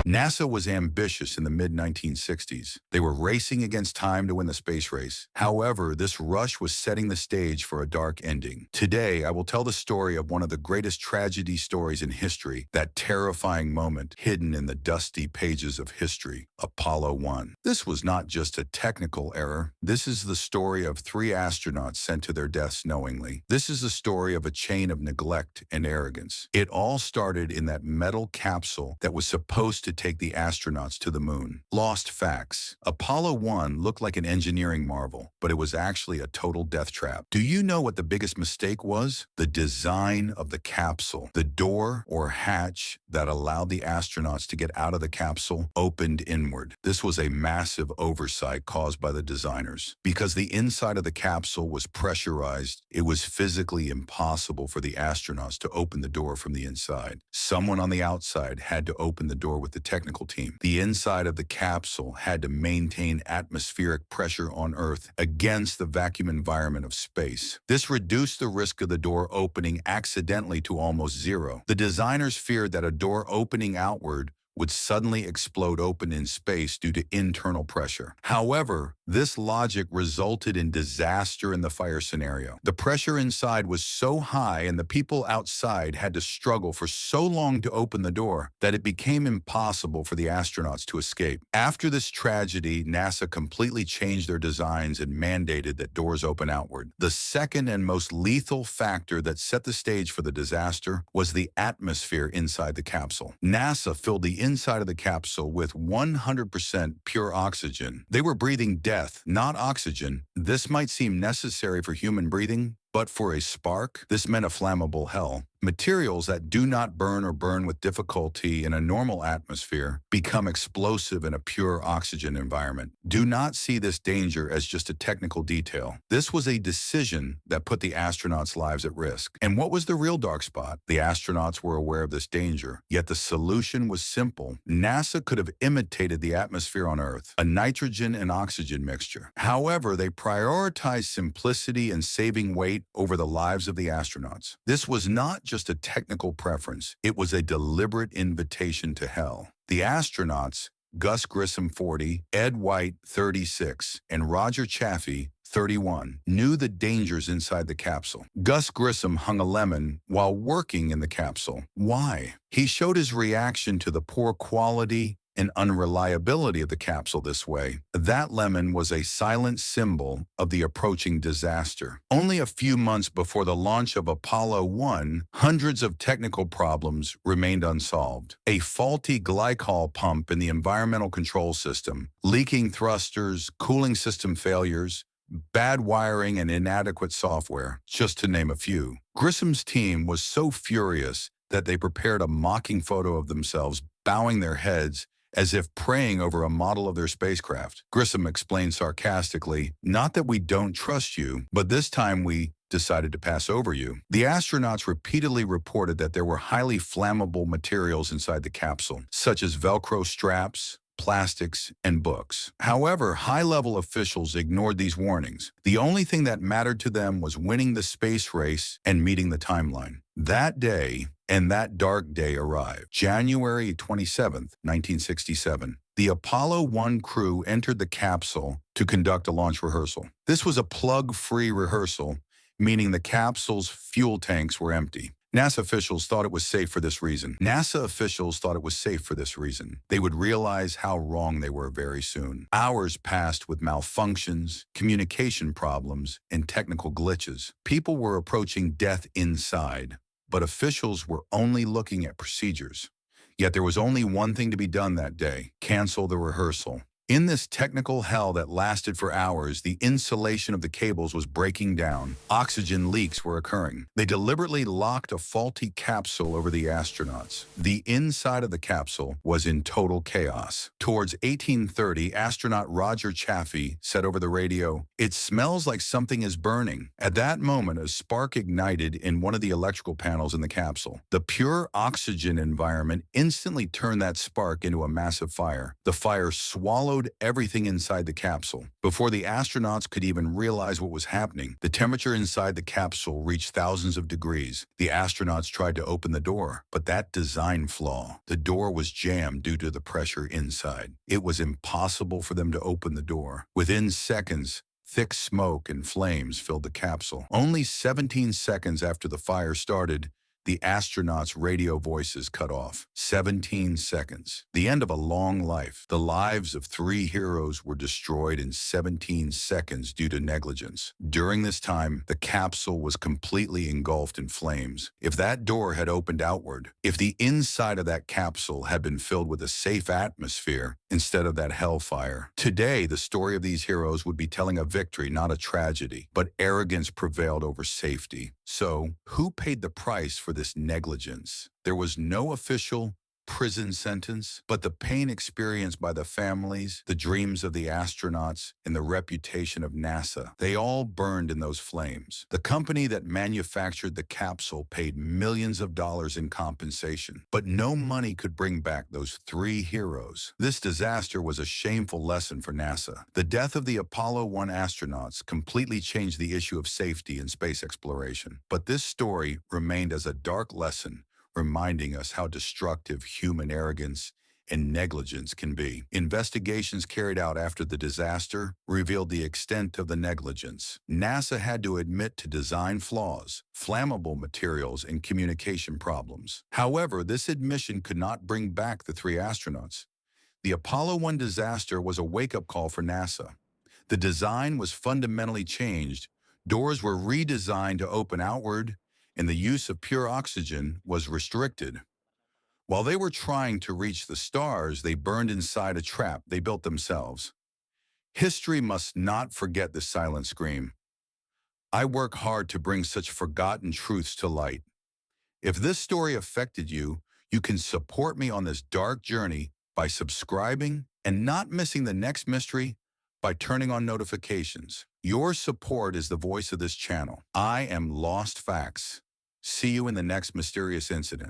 NASA was ambitious in the mid-1960s. They were racing against time to win the space race. However, this rush was setting the stage for a dark ending. Today, I will tell the story of one of the greatest tragedy stories in history, that terrifying moment hidden in the dusty pages of history, Apollo 1. This was not just a technical error. This is the story of 3 astronauts sent to their deaths knowingly. This is the story of a chain of neglect and arrogance. It all started in that metal capsule that was supposed to take the astronauts to the moon. Lost facts. Apollo 1 looked like an engineering marvel, but it was actually a total death trap. Do you know what the biggest mistake was? The design of the capsule. The door or hatch that allowed the astronauts to get out of the capsule opened inward. This was a massive oversight caused by the designers. Because the inside of the capsule was pressurized, it was physically impossible for the astronauts to open the door from the inside. Someone on the outside had to open the door with the technical team. The inside of the capsule had to maintain atmospheric pressure on Earth against the vacuum environment of space. This reduced the risk of the door opening accidentally to almost zero. The designers feared that a door opening outward would suddenly explode open in space due to internal pressure. However, this logic resulted in disaster in the fire scenario. The pressure inside was so high and the people outside had to struggle for so long to open the door that it became impossible for the astronauts to escape. After this tragedy, NASA completely changed their designs and mandated that doors open outward. The second and most lethal factor that set the stage for the disaster was the atmosphere inside the capsule. NASA filled the inside of the capsule with 100% pure oxygen. They were breathing death, not oxygen. This might seem necessary for human breathing, but for a spark, this meant a flammable hell. Materials that do not burn or burn with difficulty in a normal atmosphere become explosive in a pure oxygen environment. Do not see this danger as just a technical detail. This was a decision that put the astronauts' lives at risk. And what was the real dark spot? The astronauts were aware of this danger, yet the solution was simple. NASA could have imitated the atmosphere on Earth, a nitrogen and oxygen mixture. However, they prioritized simplicity and saving weight over the lives of the astronauts. This was not just a technical preference. It was a deliberate invitation to hell. The astronauts, Gus Grissom 40, Ed White 36, and Roger Chaffee 31, knew the dangers inside the capsule. Gus Grissom hung a lemon while working in the capsule. Why? He showed his reaction to the poor quality and unreliability of the capsule this way. That lemon was a silent symbol of the approaching disaster. Only a few months before the launch of Apollo 1, hundreds of technical problems remained unsolved. A faulty glycol pump in the environmental control system, leaking thrusters, cooling system failures, bad wiring, and inadequate software, just to name a few. Grissom's team was so furious that they prepared a mocking photo of themselves bowing their heads as if praying over a model of their spacecraft. Grissom explained sarcastically, "Not that we don't trust you, but this time we decided to pass over you." The astronauts repeatedly reported that there were highly flammable materials inside the capsule, such as Velcro straps, plastics, and books. However, high-level officials ignored these warnings. The only thing that mattered to them was winning the space race and meeting the timeline. That day, and that dark day arrived. January 27, 1967. The Apollo 1 crew entered the capsule to conduct a launch rehearsal. This was a plug-free rehearsal, meaning the capsule's fuel tanks were empty. NASA officials thought it was safe for this reason. They would realize how wrong they were very soon. Hours passed with malfunctions, communication problems, and technical glitches. People were approaching death inside, but officials were only looking at procedures. Yet there was only one thing to be done that day: cancel the rehearsal. In this technical hell that lasted for hours, the insulation of the cables was breaking down. Oxygen leaks were occurring. They deliberately locked a faulty capsule over the astronauts. The inside of the capsule was in total chaos. Towards 1830, astronaut Roger Chaffee said over the radio, "It smells like something is burning." At that moment, a spark ignited in one of the electrical panels in the capsule. The pure oxygen environment instantly turned that spark into a massive fire. The fire swallowed showed everything inside the capsule. Before the astronauts could even realize what was happening, the temperature inside the capsule reached thousands of degrees. The astronauts tried to open the door, but that design flaw. The door was jammed due to the pressure inside. It was impossible for them to open the door. Within seconds, thick smoke and flames filled the capsule. Only 17 seconds after the fire started, the astronauts' radio voices cut off. 17 seconds. The end of a long life. The lives of 3 heroes were destroyed in 17 seconds due to negligence. During this time, the capsule was completely engulfed in flames. If that door had opened outward, if the inside of that capsule had been filled with a safe atmosphere instead of that hellfire, today the story of these heroes would be telling a victory, not a tragedy. But arrogance prevailed over safety. So, who paid the price for this negligence? There was no official prison sentence, but the pain experienced by the families, the dreams of the astronauts, and the reputation of NASA, they all burned in those flames. The company that manufactured the capsule paid millions of dollars in compensation, but no money could bring back those 3 heroes. This disaster was a shameful lesson for NASA. The death of the Apollo 1 astronauts completely changed the issue of safety in space exploration. But this story remained as a dark lesson, reminding us how destructive human arrogance and negligence can be. Investigations carried out after the disaster revealed the extent of the negligence. NASA had to admit to design flaws, flammable materials, and communication problems. However, this admission could not bring back the 3 astronauts. The Apollo 1 disaster was a wake-up call for NASA. The design was fundamentally changed, doors were redesigned to open outward, and the use of pure oxygen was restricted. While they were trying to reach the stars, they burned inside a trap they built themselves. History must not forget the silent scream. I work hard to bring such forgotten truths to light. If this story affected you, you can support me on this dark journey by subscribing and not missing the next mystery by turning on notifications. Your support is the voice of this channel. I am Lost Facts. See you in the next mysterious incident.